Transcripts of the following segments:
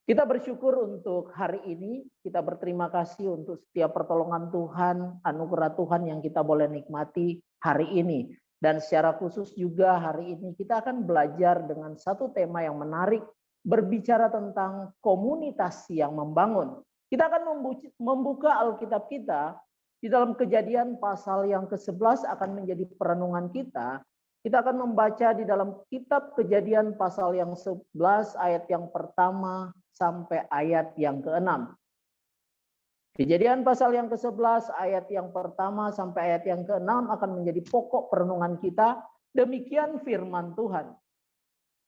Kita bersyukur untuk hari ini, kita berterima kasih untuk setiap pertolongan Tuhan, anugerah Tuhan yang kita boleh nikmati hari ini. Dan secara khusus juga hari ini kita akan belajar dengan satu tema yang menarik, berbicara tentang komunitas yang membangun. Kita akan membuka Alkitab kita, di dalam Kejadian pasal yang ke-11 akan menjadi perenungan kita. Kita akan membaca di dalam kitab Kejadian pasal yang 11 ayat yang pertama sampai ayat yang ke-6. Kejadian pasal yang ke-11 ayat yang pertama sampai ayat yang ke-6 akan menjadi pokok perenungan kita. Demikian firman Tuhan.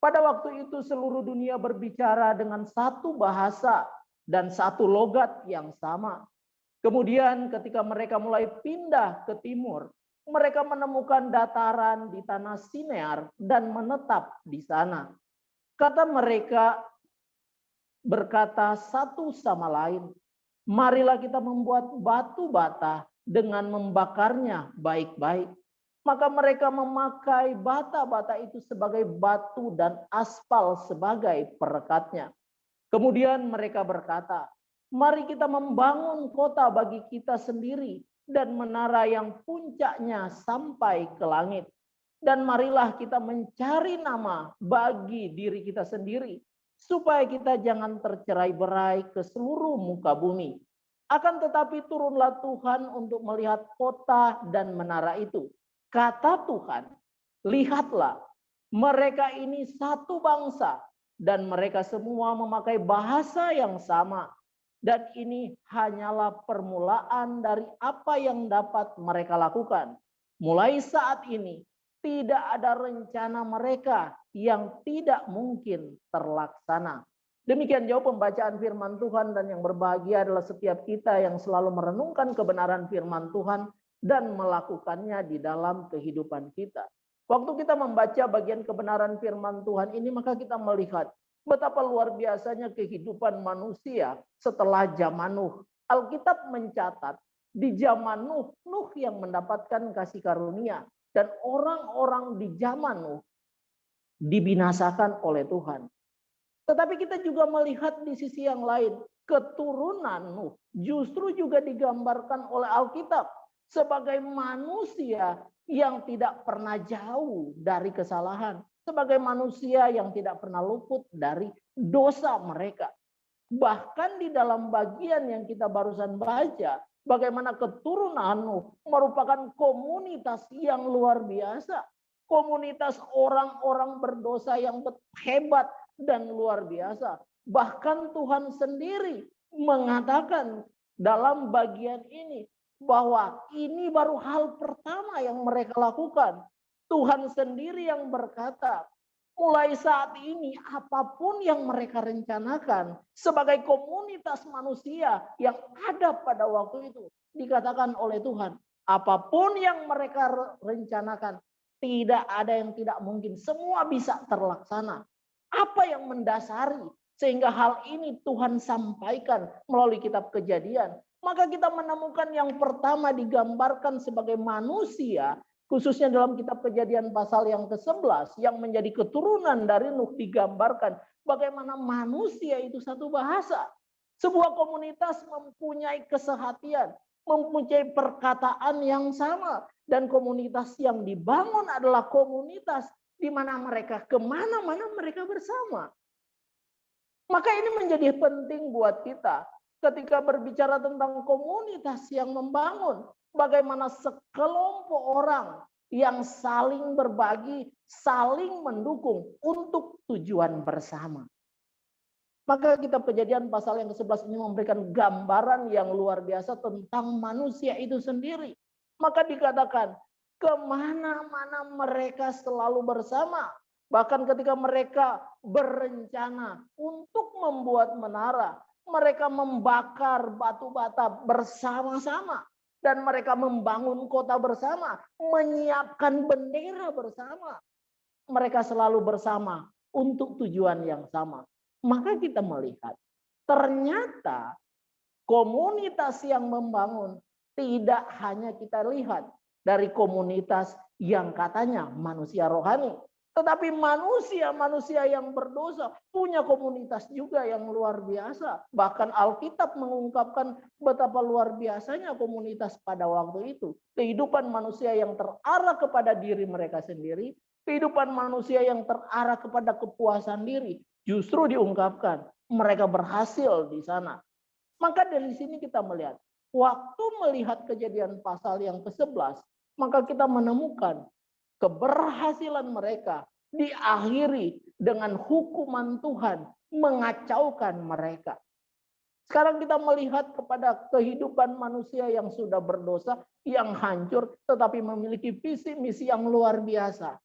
Pada waktu itu seluruh dunia berbicara dengan satu bahasa dan satu logat yang sama. Kemudian ketika mereka mulai pindah ke timur, mereka menemukan dataran di tanah Sinear dan menetap di sana. Kata mereka berkata satu sama lain, marilah kita membuat batu bata dengan membakarnya baik-baik. Maka mereka memakai bata-bata itu sebagai batu dan aspal sebagai perekatnya. Kemudian mereka berkata, mari kita membangun kota bagi kita sendiri dan menara yang puncaknya sampai ke langit. Dan marilah kita mencari nama bagi diri kita sendiri, supaya kita jangan tercerai-berai ke seluruh muka bumi. Akan tetapi turunlah Tuhan untuk melihat kota dan menara itu. Kata Tuhan, lihatlah, mereka ini satu bangsa dan mereka semua memakai bahasa yang sama. Dan ini hanyalah permulaan dari apa yang dapat mereka lakukan. Mulai saat ini, tidak ada rencana mereka yang tidak mungkin terlaksana. Demikian jauh pembacaan firman Tuhan, dan yang berbahagia adalah setiap kita yang selalu merenungkan kebenaran firman Tuhan dan melakukannya di dalam kehidupan kita. Waktu kita membaca bagian kebenaran firman Tuhan ini, maka kita melihat betapa luar biasanya kehidupan manusia setelah zaman Nuh. Alkitab mencatat di zaman Nuh, Nuh yang mendapatkan kasih karunia. Dan orang-orang di zaman Nuh dibinasakan oleh Tuhan. Tetapi kita juga melihat di sisi yang lain, keturunan Nuh justru juga digambarkan oleh Alkitab sebagai manusia yang tidak pernah jauh dari kesalahan, sebagai manusia yang tidak pernah luput dari dosa mereka. Bahkan di dalam bagian yang kita barusan baca, bagaimana keturunan Nuh merupakan komunitas yang luar biasa. Komunitas orang-orang berdosa yang hebat dan luar biasa. Bahkan Tuhan sendiri mengatakan dalam bagian ini bahwa ini baru hal pertama yang mereka lakukan. Tuhan sendiri yang berkata, mulai saat ini apapun yang mereka rencanakan sebagai komunitas manusia yang ada pada waktu itu, dikatakan oleh Tuhan, apapun yang mereka rencanakan, tidak ada yang tidak mungkin, semua bisa terlaksana. Apa yang mendasari sehingga hal ini Tuhan sampaikan melalui kitab Kejadian? Maka kita menemukan yang pertama digambarkan sebagai manusia, khususnya dalam kitab Kejadian pasal yang ke-11 yang menjadi keturunan dari Nuh, digambarkan bagaimana manusia itu satu bahasa. Sebuah komunitas mempunyai kesehatian, mempunyai perkataan yang sama, dan komunitas yang dibangun adalah komunitas di mana mereka kemana-mana mereka bersama. Maka ini menjadi penting buat kita ketika berbicara tentang komunitas yang membangun, bagaimana sekelompok orang yang saling berbagi, saling mendukung untuk tujuan bersama. Maka kitab Kejadian pasal yang ke-11 ini memberikan gambaran yang luar biasa tentang manusia itu sendiri. Maka dikatakan, kemana-mana mereka selalu bersama. Bahkan ketika mereka berencana untuk membuat menara, mereka membakar batu bata bersama-sama. Dan mereka membangun kota bersama, menyiapkan bendera bersama. Mereka selalu bersama untuk tujuan yang sama. Maka kita melihat, ternyata komunitas yang membangun tidak hanya kita lihat dari komunitas yang katanya manusia rohani. Tetapi manusia-manusia yang berdosa punya komunitas juga yang luar biasa. Bahkan Alkitab mengungkapkan betapa luar biasanya komunitas pada waktu itu. Kehidupan manusia yang terarah kepada diri mereka sendiri, kehidupan manusia yang terarah kepada kepuasan diri, justru diungkapkan mereka berhasil di sana. Maka dari sini kita melihat, waktu melihat Kejadian pasal yang ke-11, maka kita menemukan keberhasilan mereka diakhiri dengan hukuman Tuhan mengacaukan mereka. Sekarang kita melihat kepada kehidupan manusia yang sudah berdosa, yang hancur, tetapi memiliki visi misi yang luar biasa.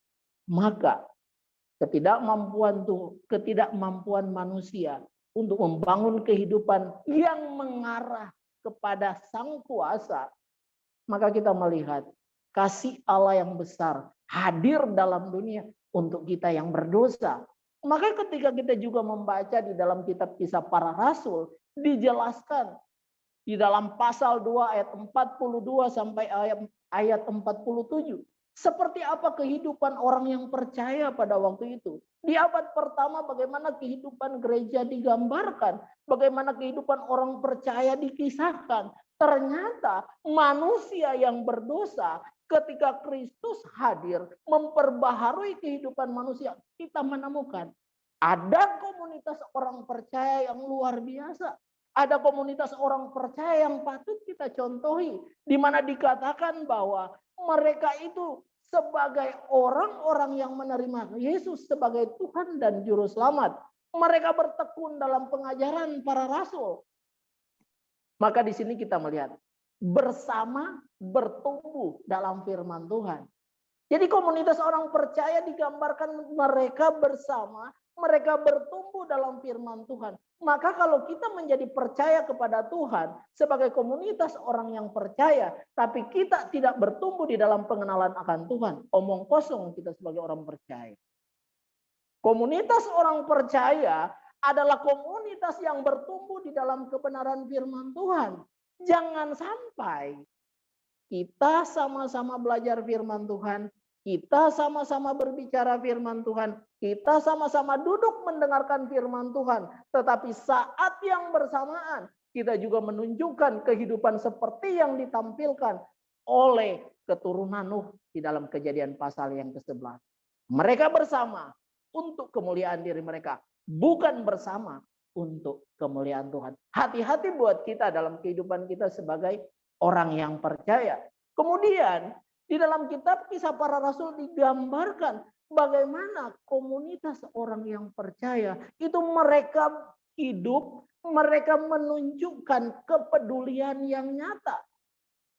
Maka ketidakmampuan manusia untuk membangun kehidupan yang mengarah kepada Sang Kuasa, maka kita melihat kasih Allah yang besar hadir dalam dunia untuk kita yang berdosa. Maka ketika kita juga membaca di dalam kitab Kisah Para Rasul, dijelaskan di dalam pasal 2 ayat 42 sampai ayat 47. Seperti apa kehidupan orang yang percaya pada waktu itu. Di abad pertama bagaimana kehidupan gereja digambarkan. Bagaimana kehidupan orang percaya dikisahkan. Ternyata manusia yang berdosa ketika Kristus hadir memperbaharui kehidupan manusia. Kita menemukan ada komunitas orang percaya yang luar biasa. Ada komunitas orang percaya yang patut kita contohi. Di mana dikatakan bahwa mereka itu sebagai orang-orang yang menerima Yesus sebagai Tuhan dan Juru Selamat. Mereka bertekun dalam pengajaran para rasul. Maka di sini kita melihat bersama bertumbuh dalam firman Tuhan. Jadi komunitas orang percaya digambarkan mereka bersama, mereka bertumbuh dalam firman Tuhan. Maka kalau kita menjadi percaya kepada Tuhan sebagai komunitas orang yang percaya, tapi kita tidak bertumbuh di dalam pengenalan akan Tuhan, omong kosong kita sebagai orang percaya. Komunitas orang percaya adalah komunitas yang bertumbuh di dalam kebenaran firman Tuhan. Jangan sampai kita sama-sama belajar firman Tuhan, kita sama-sama berbicara firman Tuhan, kita sama-sama duduk mendengarkan firman Tuhan. Tetapi saat yang bersamaan, kita juga menunjukkan kehidupan seperti yang ditampilkan oleh keturunan Nuh di dalam Kejadian pasal yang ke-11. Mereka bersama untuk kemuliaan diri mereka, bukan bersama untuk kemuliaan Tuhan. Hati-hati buat kita dalam kehidupan kita sebagai orang yang percaya. Kemudian di dalam kitab Kisah Para Rasul digambarkan bagaimana komunitas orang yang percaya itu mereka hidup, mereka menunjukkan kepedulian yang nyata.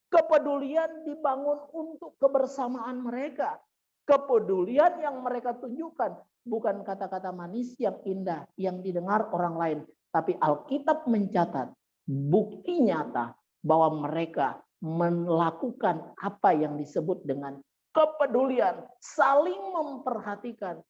Kepedulian dibangun untuk kebersamaan mereka. Kepedulian yang mereka tunjukkan bukan kata-kata manis yang indah yang didengar orang lain, tapi Alkitab mencatat bukti nyata bahwa mereka melakukan apa yang disebut dengan kepedulian, saling memperhatikan.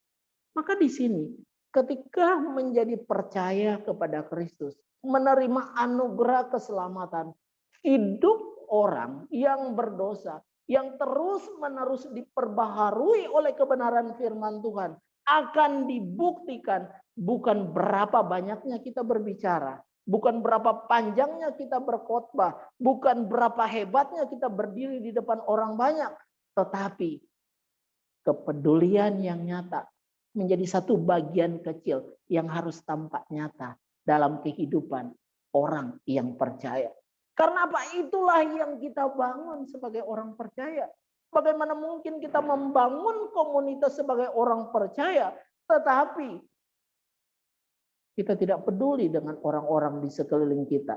Maka di sini ketika menjadi percaya kepada Kristus, menerima anugerah keselamatan, hidup orang yang berdosa, yang terus-menerus diperbaharui oleh kebenaran firman Tuhan, akan dibuktikan bukan berapa banyaknya kita berbicara, bukan berapa panjangnya kita berkhotbah, bukan berapa hebatnya kita berdiri di depan orang banyak, tetapi kepedulian yang nyata menjadi satu bagian kecil yang harus tampak nyata dalam kehidupan orang yang percaya. Karena apa? Itulah yang kita bangun sebagai orang percaya. Bagaimana mungkin kita membangun komunitas sebagai orang percaya, tetapi kita tidak peduli dengan orang-orang di sekeliling kita.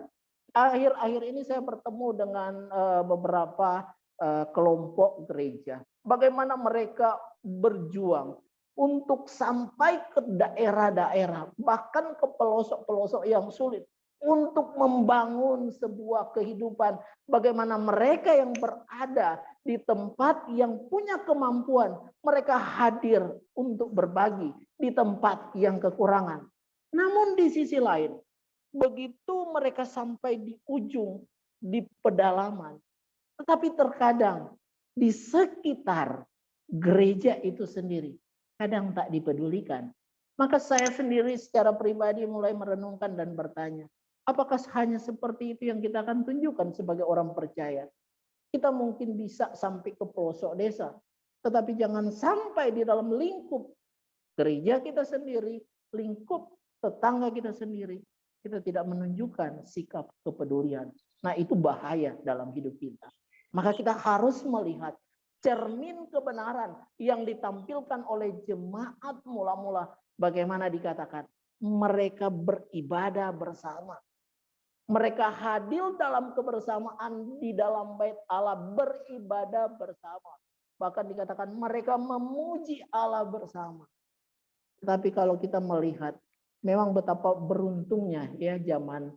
Akhir-akhir ini saya bertemu dengan beberapa kelompok gereja. Bagaimana mereka berjuang untuk sampai ke daerah-daerah, bahkan ke pelosok-pelosok yang sulit, untuk membangun sebuah kehidupan. Bagaimana mereka yang berada di tempat yang punya kemampuan, mereka hadir untuk berbagi di tempat yang kekurangan. Namun di sisi lain, begitu mereka sampai di ujung, di pedalaman, tetapi terkadang di sekitar gereja itu sendiri, kadang tak dipedulikan. Maka saya sendiri secara pribadi mulai merenungkan dan bertanya, apakah hanya seperti itu yang kita akan tunjukkan sebagai orang percaya? Kita mungkin bisa sampai ke pelosok desa, tetapi jangan sampai di dalam lingkup gereja kita sendiri, lingkup tetangga kita sendiri, kita tidak menunjukkan sikap kepedulian. Nah, itu bahaya dalam hidup kita. Maka kita harus melihat cermin kebenaran yang ditampilkan oleh jemaat mula-mula. Bagaimana dikatakan? Mereka beribadah bersama. Mereka hadir dalam kebersamaan di dalam bait Allah, beribadah bersama. Bahkan dikatakan mereka memuji Allah bersama. Tapi kalau kita melihat, memang betapa beruntungnya ya zaman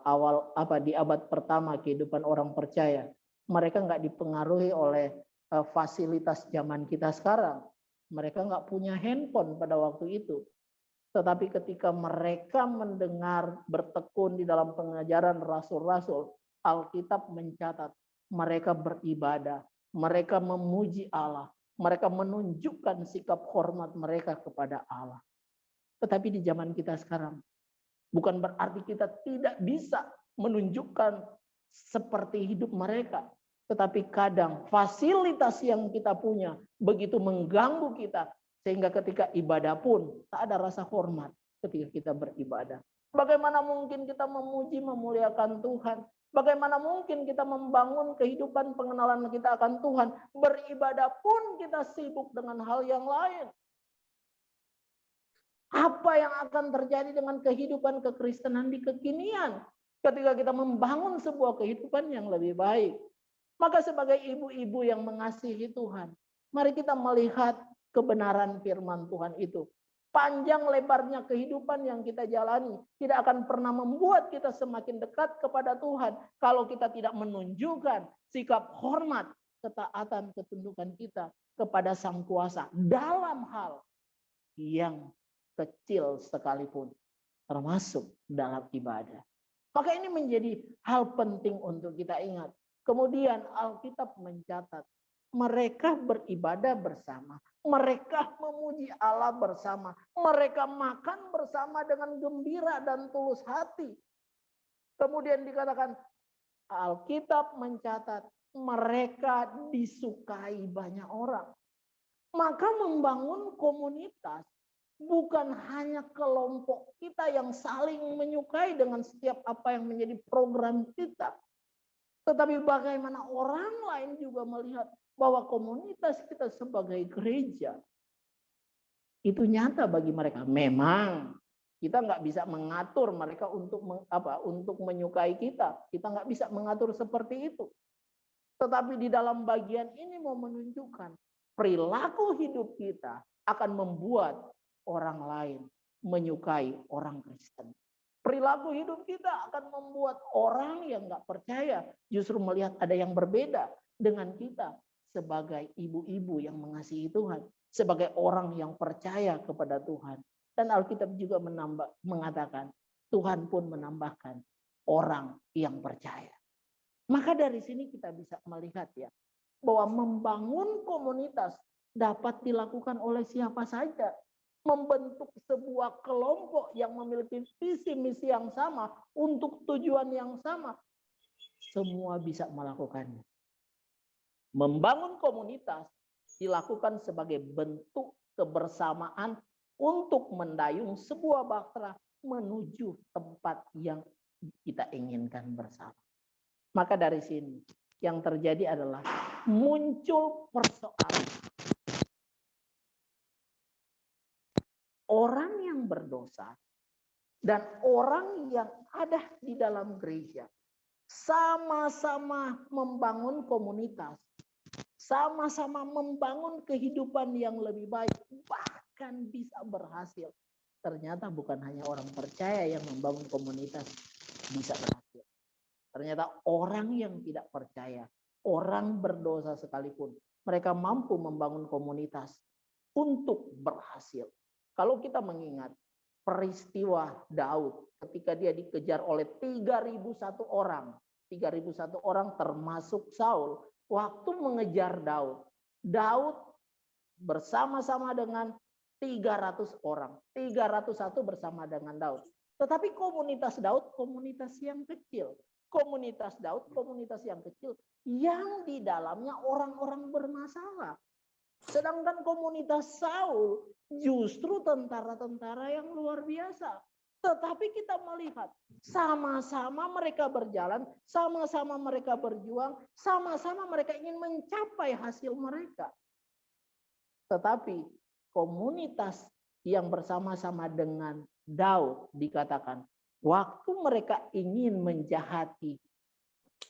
awal di abad pertama kehidupan orang percaya. Mereka nggak dipengaruhi oleh fasilitas zaman kita sekarang. Mereka nggak punya handphone pada waktu itu. Tetapi ketika mereka mendengar bertekun di dalam pengajaran rasul-rasul, Alkitab mencatat mereka beribadah, mereka memuji Allah, mereka menunjukkan sikap hormat mereka kepada Allah. Tetapi di zaman kita sekarang, bukan berarti kita tidak bisa menunjukkan seperti hidup mereka. Tetapi kadang fasilitas yang kita punya begitu mengganggu kita, sehingga ketika ibadah pun tak ada rasa hormat ketika kita beribadah. Bagaimana mungkin kita memuji, memuliakan Tuhan? Bagaimana mungkin kita membangun kehidupan pengenalan kita akan Tuhan? Beribadah pun kita sibuk dengan hal yang lain. Apa yang akan terjadi dengan kehidupan kekristenan di kekinian ketika kita membangun sebuah kehidupan yang lebih baik? Maka sebagai ibu-ibu yang mengasihi Tuhan, mari kita melihat kebenaran firman Tuhan itu. Panjang lebarnya kehidupan yang kita jalani tidak akan pernah membuat kita semakin dekat kepada Tuhan kalau kita tidak menunjukkan sikap hormat, ketaatan, ketundukan kita kepada Sang Kuasa dalam hal yang kecil sekalipun, termasuk dalam ibadah. Maka ini menjadi hal penting untuk kita ingat. Kemudian Alkitab mencatat mereka beribadah bersama, mereka memuji Allah bersama, mereka makan bersama dengan gembira dan tulus hati. Kemudian dikatakan Alkitab mencatat mereka disukai banyak orang. Maka membangun komunitas bukan hanya kelompok kita yang saling menyukai dengan setiap apa yang menjadi program kita. Tetapi bagaimana orang lain juga melihat bahwa komunitas kita sebagai gereja itu nyata bagi mereka. Memang kita nggak bisa mengatur mereka untuk menyukai kita. Kita nggak bisa mengatur seperti itu. Tetapi di dalam bagian ini mau menunjukkan perilaku hidup kita akan membuat orang lain menyukai orang Kristen. Perilaku hidup kita akan membuat orang yang nggak percaya justru melihat ada yang berbeda dengan kita sebagai ibu-ibu yang mengasihi Tuhan, sebagai orang yang percaya kepada Tuhan. Dan Alkitab juga mengatakan Tuhan pun menambahkan orang yang percaya. Maka dari sini kita bisa melihat ya bahwa membangun komunitas dapat dilakukan oleh siapa saja. Membentuk sebuah kelompok yang memiliki visi misi yang sama untuk tujuan yang sama, semua bisa melakukannya. Membangun komunitas dilakukan sebagai bentuk kebersamaan untuk mendayung sebuah bahtera menuju tempat yang kita inginkan bersama. Maka dari sini yang terjadi adalah muncul persoalan. Orang yang berdosa dan orang yang ada di dalam gereja sama-sama membangun komunitas, sama-sama membangun kehidupan yang lebih baik, bahkan bisa berhasil. Ternyata bukan hanya orang percaya yang membangun komunitas bisa berhasil. Ternyata orang yang tidak percaya, orang berdosa sekalipun, mereka mampu membangun komunitas untuk berhasil. Kalau kita mengingat peristiwa Daud ketika dia dikejar oleh 3.001 orang. 3.001 orang termasuk Saul. Waktu mengejar Daud bersama-sama dengan 300 orang. 301 bersama dengan Daud. Tetapi komunitas Daud komunitas yang kecil. Komunitas Daud komunitas yang kecil yang di dalamnya orang-orang bermasalah. Sedangkan komunitas Saul justru tentara-tentara yang luar biasa. Tetapi kita melihat sama-sama mereka berjalan, sama-sama mereka berjuang, sama-sama mereka ingin mencapai hasil mereka. Tetapi komunitas yang bersama-sama dengan Daud dikatakan, waktu mereka ingin menjahati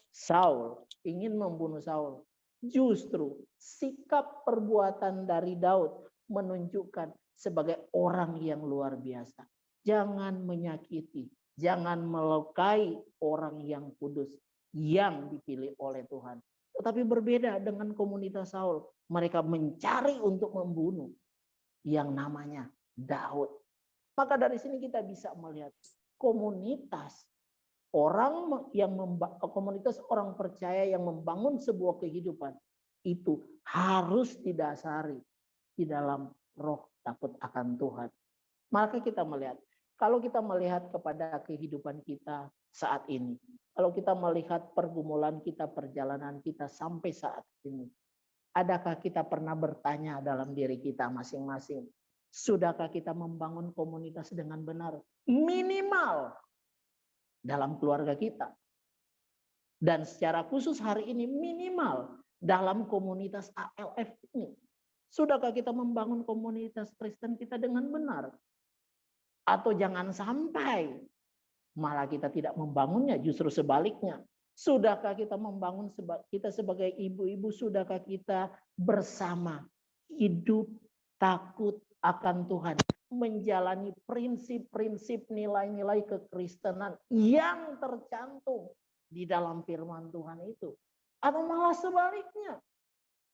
Saul, ingin membunuh Saul, justru sikap perbuatan dari Daud menunjukkan sebagai orang yang luar biasa. Jangan menyakiti, jangan melukai orang yang kudus yang dipilih oleh Tuhan. Tetapi berbeda dengan komunitas Saul. Mereka mencari untuk membunuh yang namanya Daud. Maka dari sini kita bisa melihat komunitas komunitas orang percaya yang membangun sebuah kehidupan itu harus didasari di dalam roh takut akan Tuhan. Maka kita melihat, kalau kita melihat kepada kehidupan kita saat ini, kalau kita melihat pergumulan kita, perjalanan kita sampai saat ini, adakah kita pernah bertanya dalam diri kita masing-masing, sudahkah kita membangun komunitas dengan benar? Minimal dalam keluarga kita. Dan secara khusus hari ini minimal dalam komunitas ALF ini. Sudahkah kita membangun komunitas Kristen kita dengan benar? Atau jangan sampai malah kita tidak membangunnya, justru sebaliknya. Sudahkah kita membangun kita sebagai ibu-ibu, sudahkah kita bersama hidup takut akan Tuhan, menjalani prinsip-prinsip nilai-nilai kekristenan yang tercantum di dalam firman Tuhan itu? Atau malah sebaliknya,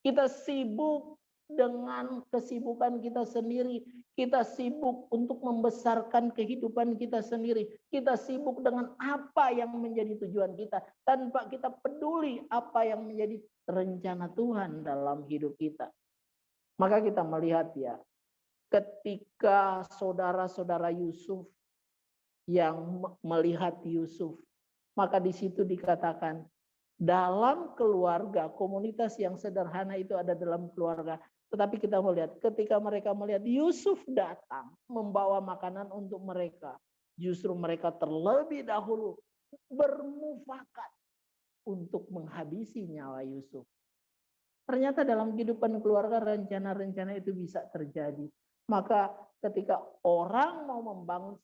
kita sibuk dengan kesibukan kita sendiri, kita sibuk untuk membesarkan kehidupan kita sendiri, kita sibuk dengan apa yang menjadi tujuan kita, tanpa kita peduli apa yang menjadi rencana Tuhan dalam hidup kita. Maka kita melihat ya, ketika saudara-saudara Yusuf yang melihat Yusuf, maka di situ dikatakan dalam keluarga, komunitas yang sederhana itu ada dalam keluarga. Tetapi kita melihat ketika mereka melihat Yusuf datang membawa makanan untuk mereka, justru mereka terlebih dahulu bermufakat untuk menghabisi nyawa Yusuf. Ternyata dalam kehidupan keluarga rencana-rencana itu bisa terjadi. Maka ketika orang mau membangun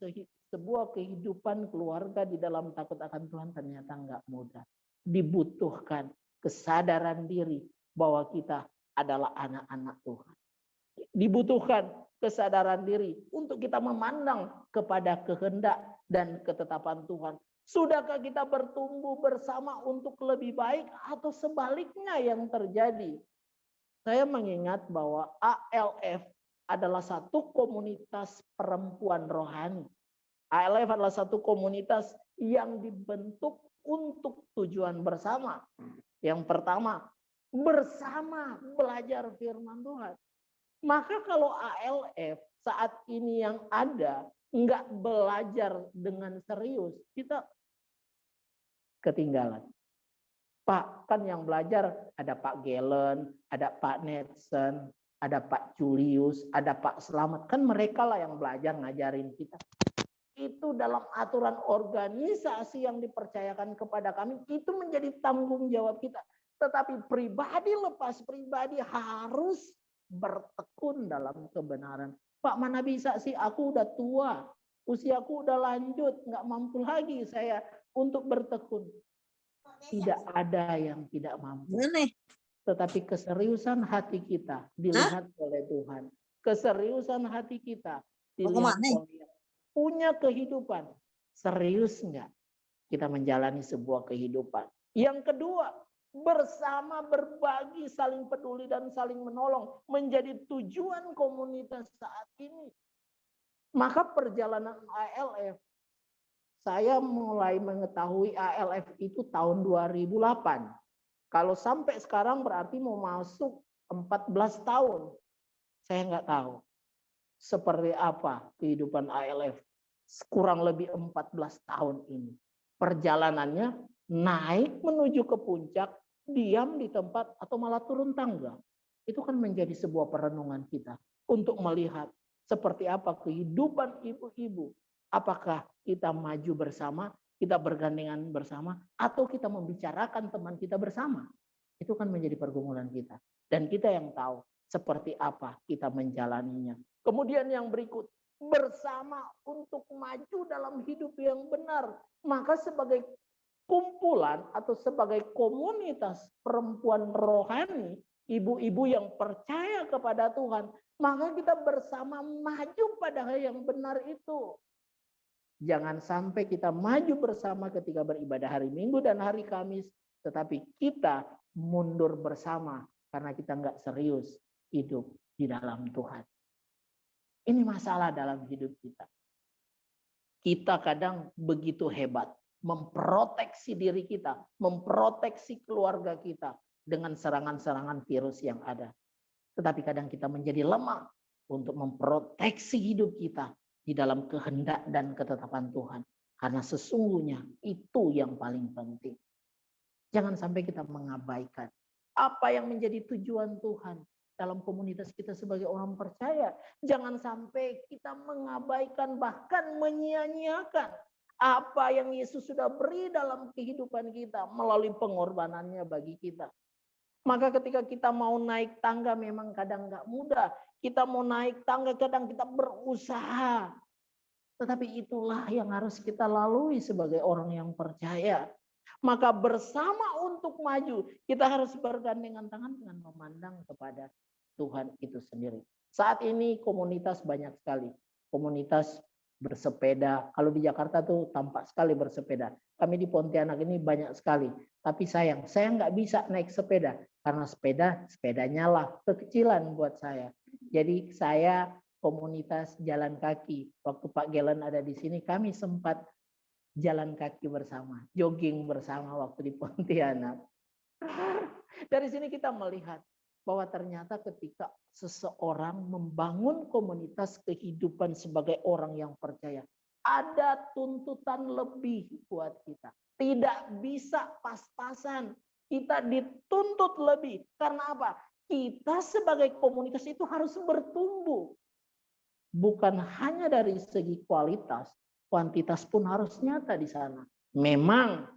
sebuah kehidupan keluarga di dalam takut akan Tuhan, ternyata enggak mudah. Dibutuhkan kesadaran diri bahwa kita adalah anak-anak Tuhan. Dibutuhkan kesadaran diri untuk kita memandang kepada kehendak dan ketetapan Tuhan. Sudahkah kita bertumbuh bersama untuk lebih baik atau sebaliknya yang terjadi? Saya mengingat bahwa ALF adalah satu komunitas perempuan rohani. ALF adalah satu komunitas yang dibentuk untuk tujuan bersama. Yang pertama, bersama belajar firman Tuhan. Maka kalau ALF saat ini yang ada nggak belajar dengan serius, kita ketinggalan. Pak, kan yang belajar ada Pak Gelen, ada Pak Netson, ada Pak Julius, ada Pak Slamet. Kan mereka lah yang belajar ngajarin kita. Itu dalam aturan organisasi yang dipercayakan kepada kami, itu menjadi tanggung jawab kita. Tetapi pribadi lepas pribadi harus bertekun dalam kebenaran. Pak, mana bisa sih, aku udah tua, usiaku udah lanjut, nggak mampu lagi saya untuk bertekun. Tidak ada yang tidak mampu. Tetapi keseriusan hati kita dilihat oleh Tuhan. Keseriusan hati kita dilihat oleh punya kehidupan. Serius nggak kita menjalani sebuah kehidupan? Yang kedua, bersama berbagi, saling peduli dan saling menolong menjadi tujuan komunitas saat ini. Maka perjalanan ALF, saya mulai mengetahui ALF itu tahun 2008. Kalau sampai sekarang berarti mau masuk 14 tahun. Saya nggak tahu seperti apa kehidupan ALF kurang lebih 14 tahun ini. Perjalanannya naik menuju ke puncak, diam di tempat, atau malah turun tangga. Itu kan menjadi sebuah perenungan kita untuk melihat seperti apa kehidupan ibu-ibu. Apakah kita maju bersama, kita bergandengan bersama, atau kita membicarakan teman kita bersama. Itu kan menjadi pergumulan kita. Dan kita yang tahu seperti apa kita menjalaninya. Kemudian yang berikut, bersama untuk maju dalam hidup yang benar. Maka sebagai kumpulan atau sebagai komunitas perempuan rohani, ibu-ibu yang percaya kepada Tuhan, maka kita bersama maju pada hal yang benar itu. Jangan sampai kita maju bersama ketika beribadah hari Minggu dan hari Kamis, tetapi kita mundur bersama karena kita nggak serius hidup di dalam Tuhan. Ini masalah dalam hidup kita. Kita kadang begitu hebat memproteksi diri kita, memproteksi keluarga kita dengan serangan-serangan virus yang ada. Tetapi kadang kita menjadi lemah untuk memproteksi hidup kita di dalam kehendak dan ketetapan Tuhan. Karena sesungguhnya itu yang paling penting. Jangan sampai kita mengabaikan apa yang menjadi tujuan Tuhan dalam komunitas kita sebagai orang percaya. Jangan sampai kita mengabaikan bahkan menyia-nyiakan apa yang Yesus sudah beri dalam kehidupan kita melalui pengorbanannya bagi kita. Maka ketika kita mau naik tangga memang kadang nggak mudah. Kita mau naik tangga kadang kita berusaha. Tetapi itulah yang harus kita lalui sebagai orang yang percaya. Maka bersama untuk maju, kita harus bergandengan tangan dengan memandang kepada Tuhan itu sendiri. Saat ini komunitas banyak sekali. Komunitas bersepeda. Kalau di Jakarta tuh tampak sekali bersepeda. Kami di Pontianak ini banyak sekali. Tapi sayang, saya nggak bisa naik sepeda. Karena sepedanya lah kekecilan buat saya. Jadi saya komunitas jalan kaki. Waktu Pak Gelen ada di sini, kami sempat jalan kaki bersama, jogging bersama waktu di Pontianak. Dari sini kita melihat bahwa ternyata ketika seseorang membangun komunitas kehidupan sebagai orang yang percaya, ada tuntutan lebih buat kita. Tidak bisa pas-pasan. Kita dituntut lebih. Karena apa? Kita sebagai komunitas itu harus bertumbuh. Bukan hanya dari segi kualitas, kuantitas pun harus nyata di sana. Memang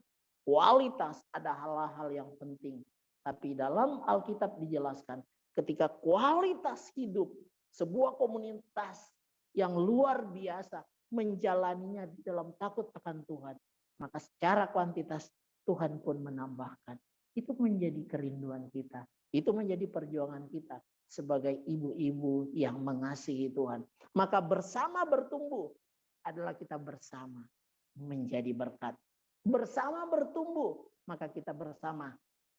kualitas ada hal-hal yang penting. Tapi dalam Alkitab dijelaskan, ketika kualitas hidup sebuah komunitas yang luar biasa menjalaninya di dalam takut akan Tuhan, maka secara kuantitas Tuhan pun menambahkan. Itu menjadi kerinduan kita. Itu menjadi perjuangan kita sebagai ibu-ibu yang mengasihi Tuhan. Maka bersama bertumbuh adalah kita bersama menjadi berkat. Bersama bertumbuh, maka kita bersama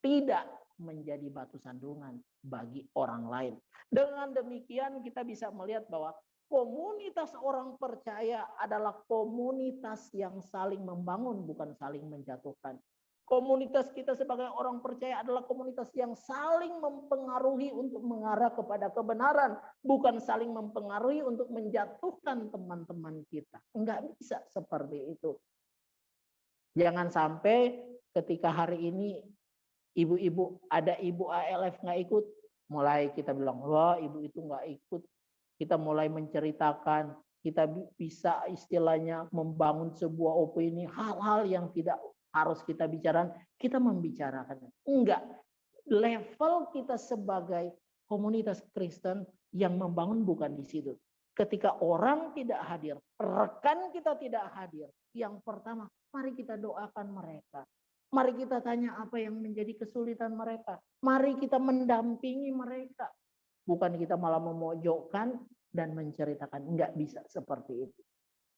tidak menjadi batu sandungan bagi orang lain. Dengan demikian kita bisa melihat bahwa komunitas orang percaya adalah komunitas yang saling membangun, bukan saling menjatuhkan. Komunitas kita sebagai orang percaya adalah komunitas yang saling mempengaruhi untuk mengarah kepada kebenaran, bukan saling mempengaruhi untuk menjatuhkan teman-teman kita. Enggak bisa seperti itu. Jangan sampai ketika hari ini ibu-ibu, ada ibu ALF nggak ikut, mulai kita bilang, wah ibu itu nggak ikut. Kita mulai menceritakan, kita bisa istilahnya membangun sebuah opini, hal-hal yang tidak harus kita bicarakan, kita membicarakan. Enggak, level kita sebagai komunitas Kristen yang membangun bukan di situ. Ketika orang tidak hadir, rekan kita tidak hadir, yang pertama, mari kita doakan mereka. Mari kita tanya apa yang menjadi kesulitan mereka. Mari kita mendampingi mereka. Bukan kita malah memojokkan dan menceritakan. Enggak bisa seperti itu.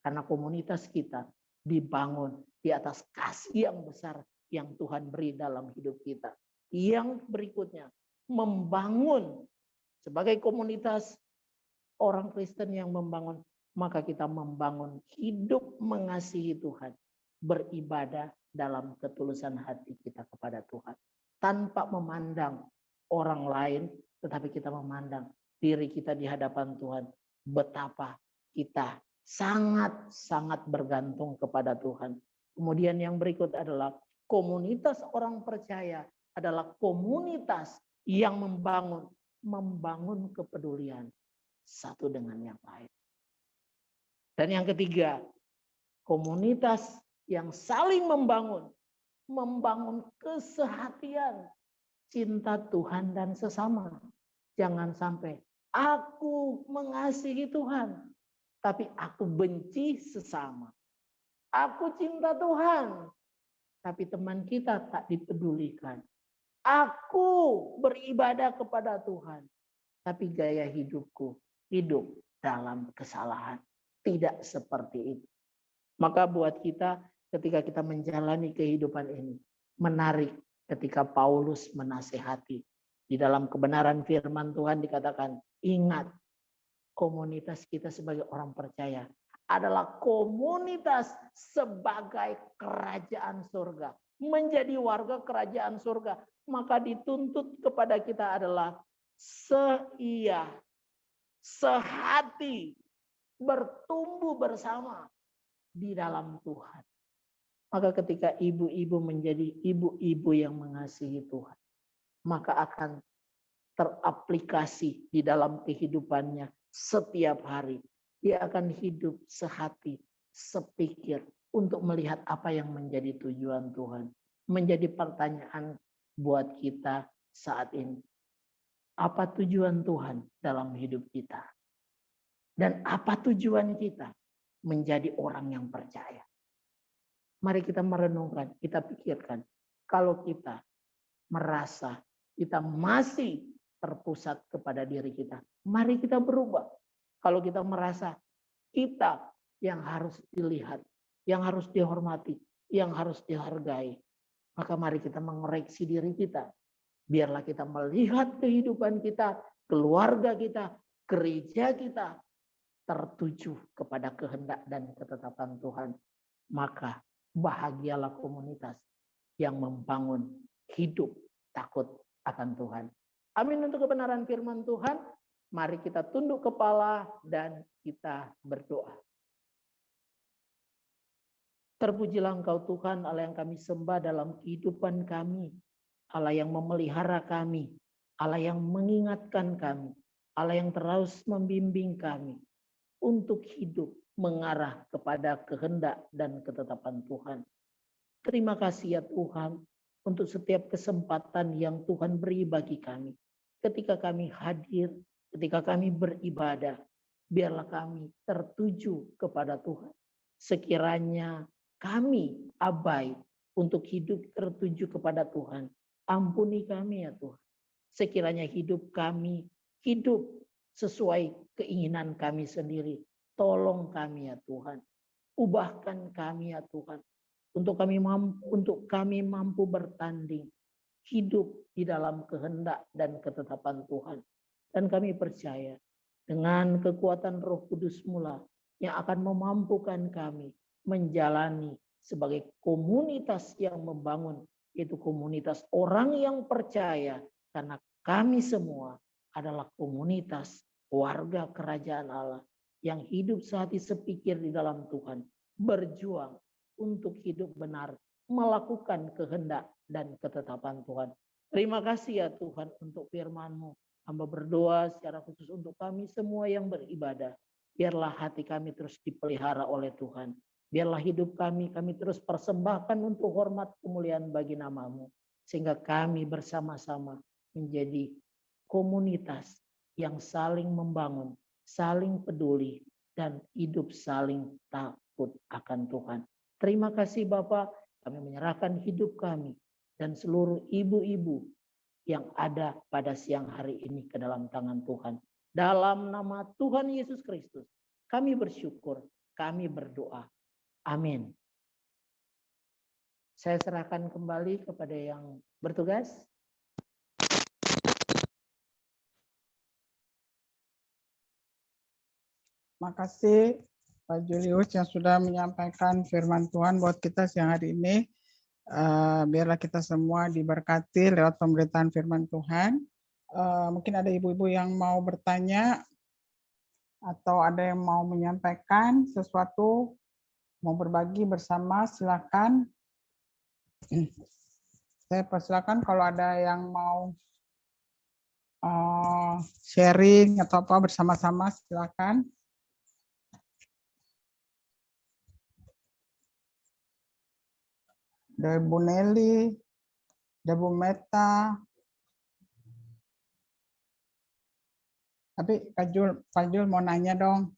Karena komunitas kita dibangun di atas kasih yang besar yang Tuhan beri dalam hidup kita. Yang berikutnya, membangun sebagai komunitas orang Kristen yang membangun, maka kita membangun hidup mengasihi Tuhan, beribadah dalam ketulusan hati kita kepada Tuhan, tanpa memandang orang lain, tetapi kita memandang diri kita di hadapan Tuhan, betapa kita sangat-sangat bergantung kepada Tuhan. Kemudian yang berikut adalah komunitas orang percaya adalah komunitas yang membangun kepedulian satu dengan yang lain. Dan yang ketiga, komunitas yang saling membangun kesehatian, cinta Tuhan dan sesama. Jangan sampai aku mengasihi Tuhan, tapi aku benci sesama. Aku cinta Tuhan, tapi teman kita tak dipedulikan. Aku beribadah kepada Tuhan, tapi gaya hidupku hidup dalam kesalahan. Tidak seperti itu. Maka buat kita ketika kita menjalani kehidupan ini, menarik ketika Paulus menasehati. Di dalam kebenaran firman Tuhan dikatakan, ingat komunitas kita sebagai orang percaya adalah komunitas sebagai kerajaan surga. Menjadi warga kerajaan surga, maka dituntut kepada kita adalah seia, sehati, bertumbuh bersama di dalam Tuhan. Maka ketika ibu-ibu menjadi ibu-ibu yang mengasihi Tuhan, maka akan teraplikasi di dalam kehidupannya setiap hari. Dia akan hidup sehati, sepikir untuk melihat apa yang menjadi tujuan Tuhan. Menjadi pertanyaan buat kita saat ini. Apa tujuan Tuhan dalam hidup kita? Dan apa tujuan kita menjadi orang yang percaya? Mari kita merenungkan, kita pikirkan. Kalau kita merasa kita masih terpusat kepada diri kita, mari kita berubah. Kalau kita merasa kita yang harus dilihat, yang harus dihormati, yang harus dihargai, maka mari kita mengoreksi diri kita. Biarlah kita melihat kehidupan kita, keluarga kita, gereja kita tertuju kepada kehendak dan ketetapan Tuhan. Maka bahagialah komunitas yang membangun hidup takut akan Tuhan. Amin untuk kebenaran firman Tuhan. Mari kita tunduk kepala dan kita berdoa. Terpujilah Engkau Tuhan, Allah yang kami sembah dalam kehidupan kami. Allah yang memelihara kami. Allah yang mengingatkan kami. Allah yang terus membimbing kami untuk hidup mengarah kepada kehendak dan ketetapan Tuhan. Terima kasih ya Tuhan untuk setiap kesempatan yang Tuhan beri bagi kami. Ketika kami hadir, ketika kami beribadah, biarlah kami tertuju kepada Tuhan. Sekiranya kami abai untuk hidup tertuju kepada Tuhan, ampuni kami ya Tuhan. Sekiranya hidup kami hidup sesuai keinginan kami sendiri, tolong kami ya Tuhan. Ubahkan kami ya Tuhan. Untuk kami mampu bertanding hidup di dalam kehendak dan ketetapan Tuhan. Dan kami percaya dengan kekuatan Roh Kudus mula yang akan memampukan kami menjalani sebagai komunitas yang membangun, yaitu komunitas orang yang percaya, karena kami semua adalah komunitas warga kerajaan Allah yang hidup sehati sepikir di dalam Tuhan, berjuang untuk hidup benar, melakukan kehendak dan ketetapan Tuhan. Terima kasih ya Tuhan untuk firman-Mu. Hamba berdoa secara khusus untuk kami semua yang beribadah. Biarlah hati kami terus dipelihara oleh Tuhan. Biarlah hidup kami terus persembahkan untuk hormat kemuliaan bagi nama-Mu. Sehingga kami bersama-sama menjadi komunitas yang saling membangun, saling peduli, dan hidup saling takut akan Tuhan. Terima kasih Bapak, kami menyerahkan hidup kami dan seluruh ibu-ibu yang ada pada siang hari ini ke dalam tangan Tuhan. Dalam nama Tuhan Yesus Kristus, kami bersyukur, kami berdoa. Amin. Saya serahkan kembali kepada yang bertugas. Makasih Pak Julius yang sudah menyampaikan firman Tuhan buat kita siang hari ini. Biarlah kita semua diberkati lewat pemberitaan firman Tuhan. Mungkin ada ibu-ibu yang mau bertanya atau ada yang mau menyampaikan sesuatu, mau berbagi bersama, silakan. Saya persilakan kalau ada yang mau sharing atau apa bersama-sama, silakan. Dari Bu Nelly, dari Bu Meta. Tapi Pak Jul mau nanya dong.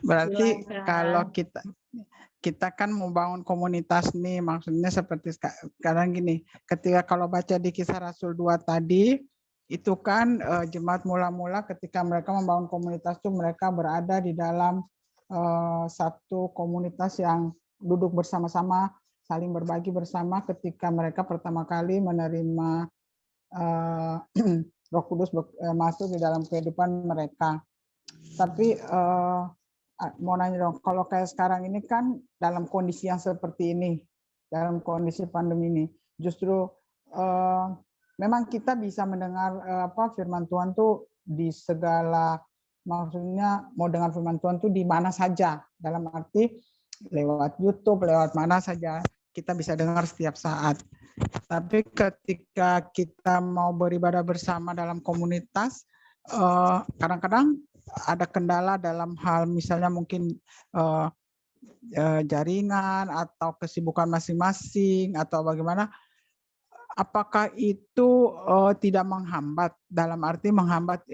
Berarti kalau kita kan mau bangun komunitas nih, maksudnya seperti sekarang gini, ketika kalau baca di Kisah Rasul 2 tadi, itu kan jemaat mula-mula ketika mereka membangun komunitas itu mereka berada di dalam satu komunitas yang duduk bersama-sama, saling berbagi bersama ketika mereka pertama kali menerima Roh Kudus masuk di dalam kehidupan mereka. Tapi mau nanya dong, kalau kayak sekarang ini kan dalam kondisi yang seperti ini, dalam kondisi pandemi ini, justru memang kita bisa mendengar firman Tuhan tuh di segala, maksudnya mau dengar firman Tuhan tuh di mana saja, dalam arti lewat YouTube, lewat mana saja kita bisa dengar setiap saat. Tapi ketika kita mau beribadah bersama dalam komunitas, kadang-kadang ada kendala dalam hal misalnya mungkin jaringan atau kesibukan masing-masing atau bagaimana. Apakah itu tidak menghambat, dalam arti menghambat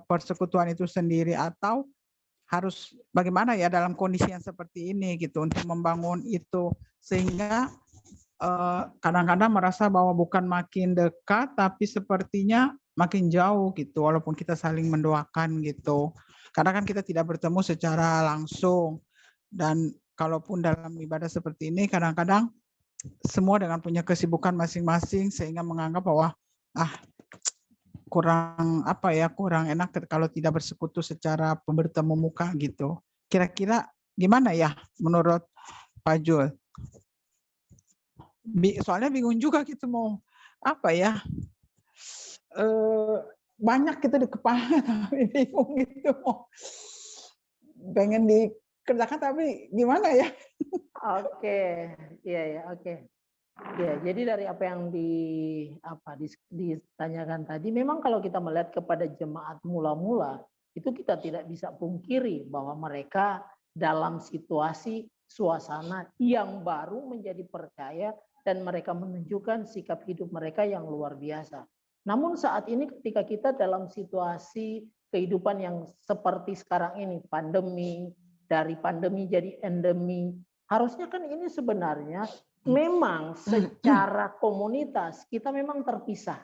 persekutuan itu sendiri, atau harus bagaimana ya dalam kondisi yang seperti ini gitu untuk membangun itu, sehingga kadang-kadang merasa bahwa bukan makin dekat tapi sepertinya makin jauh gitu, walaupun kita saling mendoakan gitu. Karena kan kita tidak bertemu secara langsung, dan kalaupun dalam ibadah seperti ini kadang-kadang semua dengan punya kesibukan masing-masing sehingga menganggap bahwa kurang enak kalau tidak bersekutu secara bertemu muka gitu. Kira-kira gimana ya menurut Pak Jul? Soalnya bingung juga gitu mau banyak gitu di kepala tapi bingung gitu mau pengen dikerjakan tapi gimana ya? Oke, iya, oke. Ya, jadi dari apa yang ditanyakan tadi, memang kalau kita melihat kepada jemaat mula-mula, itu kita tidak bisa pungkiri bahwa mereka dalam situasi suasana yang baru menjadi percaya dan mereka menunjukkan sikap hidup mereka yang luar biasa. Namun saat ini ketika kita dalam situasi kehidupan yang seperti sekarang ini, pandemi, dari pandemi jadi endemi, harusnya kan ini sebenarnya memang secara komunitas kita memang terpisah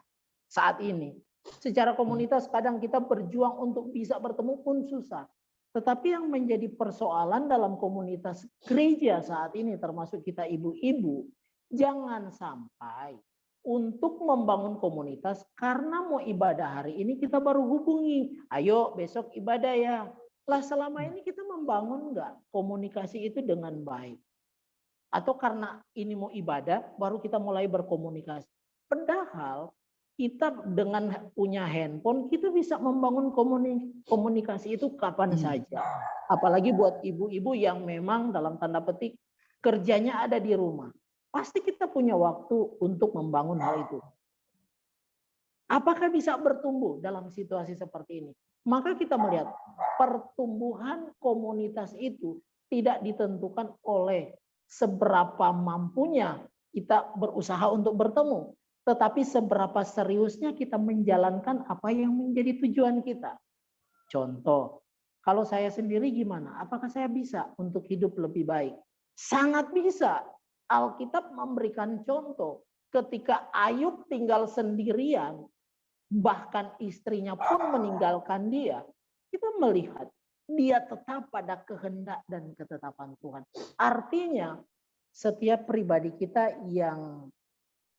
saat ini. Secara komunitas kadang kita berjuang untuk bisa bertemu pun susah. Tetapi yang menjadi persoalan dalam komunitas gereja saat ini termasuk kita ibu-ibu, jangan sampai untuk membangun komunitas karena mau ibadah hari ini kita baru hubungi, ayo besok ibadah ya. Lah selama ini kita membangun enggak komunikasi itu dengan baik? Atau karena ini mau ibadah baru kita mulai berkomunikasi. Padahal kita dengan punya handphone kita bisa membangun komunikasi itu kapan saja. Apalagi buat ibu-ibu yang memang dalam tanda petik kerjanya ada di rumah. Pasti kita punya waktu untuk membangun hal itu. Apakah bisa bertumbuh dalam situasi seperti ini? Maka kita melihat pertumbuhan komunitas itu tidak ditentukan oleh seberapa mampunya kita berusaha untuk bertemu, tetapi seberapa seriusnya kita menjalankan apa yang menjadi tujuan kita. Contoh, kalau saya sendiri gimana? Apakah saya bisa untuk hidup lebih baik? Sangat bisa. Alkitab memberikan contoh ketika Ayub tinggal sendirian, bahkan istrinya pun meninggalkan dia, kita melihat dia tetap pada kehendak dan ketetapan Tuhan. Artinya setiap pribadi kita yang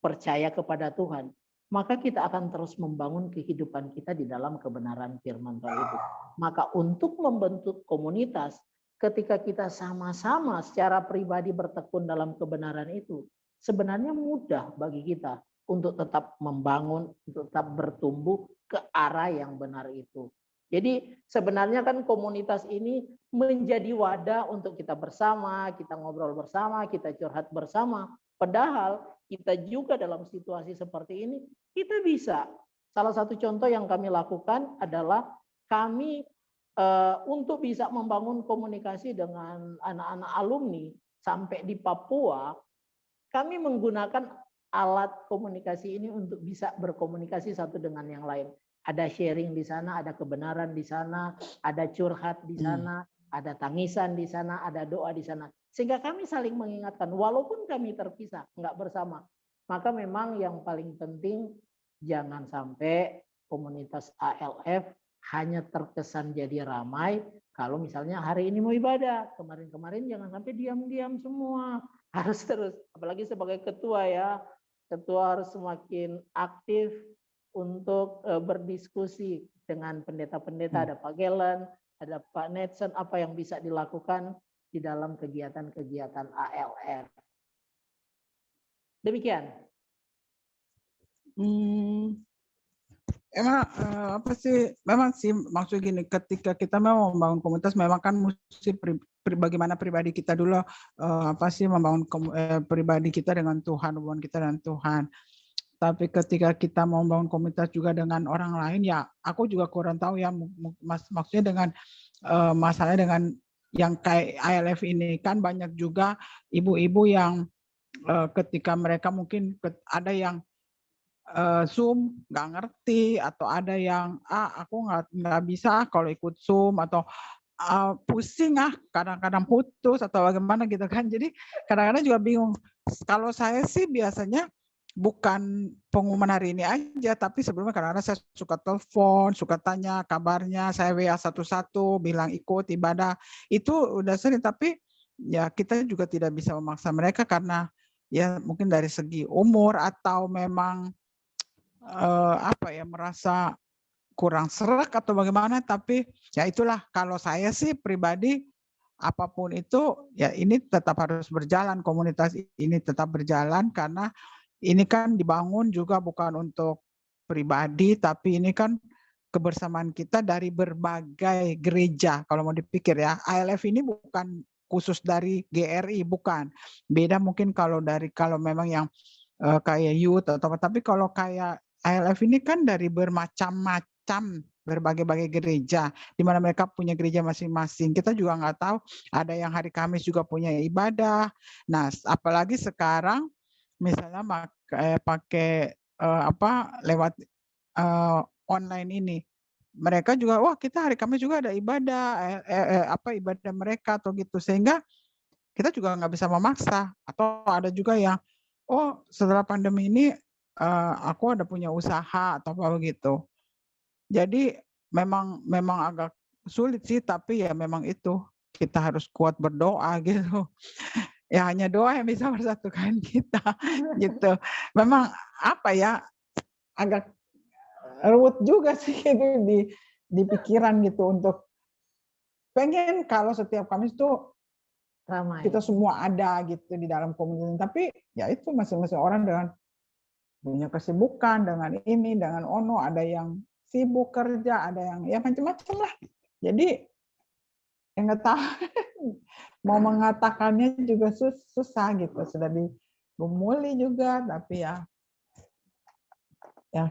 percaya kepada Tuhan, maka kita akan terus membangun kehidupan kita di dalam kebenaran firman Tuhan itu. Maka untuk membentuk komunitas, ketika kita sama-sama secara pribadi bertekun dalam kebenaran itu, sebenarnya mudah bagi kita. untuk tetap membangun, untuk tetap bertumbuh ke arah yang benar itu. Jadi sebenarnya kan komunitas ini menjadi wadah untuk kita bersama, kita ngobrol bersama, kita curhat bersama. Padahal kita juga dalam situasi seperti ini, kita bisa. Salah satu contoh yang kami lakukan adalah kami untuk bisa membangun komunikasi dengan anak-anak alumni sampai di Papua, kami menggunakan alat komunikasi ini untuk bisa berkomunikasi satu dengan yang lain. Ada sharing di sana, ada kebenaran di sana, ada curhat di sana, ada tangisan di sana, ada doa di sana. Sehingga kami saling mengingatkan, walaupun kami terpisah, nggak bersama. Maka memang yang paling penting, jangan sampai komunitas ALF hanya terkesan jadi ramai. Kalau misalnya hari ini mau ibadah, kemarin-kemarin jangan sampai diam-diam semua. Harus terus, apalagi sebagai ketua ya, ketua harus semakin aktif untuk berdiskusi dengan pendeta-pendeta. Ada Pak Gelen, ada Pak Netson, apa yang bisa dilakukan di dalam kegiatan-kegiatan ALF. Demikian. Emang apa sih? Memang sih maksud gini, ketika kita mau membangun komunitas, memang kan mesti bagaimana pribadi kita dulu, apa sih membangun pribadi kita dengan Tuhan, hubungan kita dengan Tuhan. Tapi ketika kita mau membangun komunitas juga dengan orang lain, ya aku juga kurang tahu ya, maksudnya dengan masalahnya dengan yang kayak ALF ini kan banyak juga ibu-ibu yang ketika mereka mungkin ada yang Zoom nggak ngerti, atau ada yang aku nggak bisa kalau ikut Zoom, atau pusing kadang-kadang putus atau bagaimana gitu kan. Jadi kadang-kadang juga bingung. Kalau saya sih biasanya bukan pengumuman hari ini aja, tapi sebelumnya kadang-kadang saya suka telepon, suka tanya kabarnya, saya WA satu-satu, bilang ikut ibadah. Itu udah sering, tapi ya kita juga tidak bisa memaksa mereka karena ya mungkin dari segi umur atau memang apa ya, merasa kurang serak atau bagaimana. Tapi ya itulah, kalau saya sih pribadi apapun itu ya ini tetap harus berjalan, komunitas ini tetap berjalan karena ini kan dibangun juga bukan untuk pribadi, tapi ini kan kebersamaan kita dari berbagai gereja. Kalau mau dipikir ya, ALF ini bukan khusus dari GRI, bukan. Beda mungkin kalau memang yang kayak youth atau apa, tapi kalau kayak ALF ini kan dari bermacam-macam, berbagai-bagai gereja, di mana mereka punya gereja masing-masing. Kita juga nggak tahu, ada yang hari Kamis juga punya ibadah. Nah, apalagi sekarang misalnya pakai lewat online ini, mereka juga wah kita hari Kamis juga ada ibadah, ibadah mereka atau gitu, sehingga kita juga nggak bisa memaksa. Atau ada juga yang setelah pandemi ini aku ada punya usaha atau apa begitu. Jadi memang agak sulit sih, tapi ya memang itu kita harus kuat berdoa gitu. Ya hanya doa yang bisa mempersatukan kita gitu. Memang apa ya, agak ruwet juga sih itu di pikiran gitu, untuk pengen kalau setiap Kamis tuh Ramai. kita semua ada gitu di dalam komunitas. Tapi ya itu masing-masing orang dengan punya kesibukan, dengan ini, dengan ono, ada yang sibuk kerja, ada yang ya macam-macam lah. Jadi yang nggak tahu mau mengatakannya juga susah gitu, sudah digumuli juga, tapi ya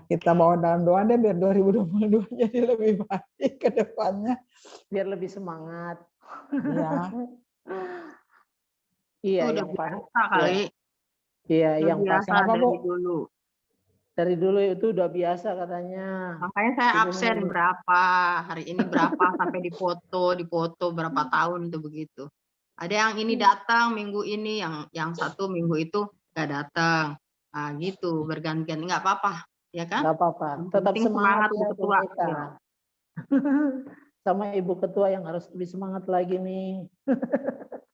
kita bawa dalam doa deh biar 2022 jadi lebih baik ke depannya. Biar lebih semangat. Iya. Iya, udah yang biasa kali. Iya, Udah yang biasa pasti dari dulu. Dari dulu itu udah biasa katanya. Makanya saya absen berapa, hari ini berapa, sampai dipoto berapa tahun tuh begitu. Ada yang ini datang minggu ini, yang satu minggu itu nggak datang. Nah gitu, bergantian, nggak apa-apa, ya kan? Nggak apa-apa, tetap semangat ya, Bu Ketua. Sama Ibu Ketua yang harus lebih semangat lagi nih.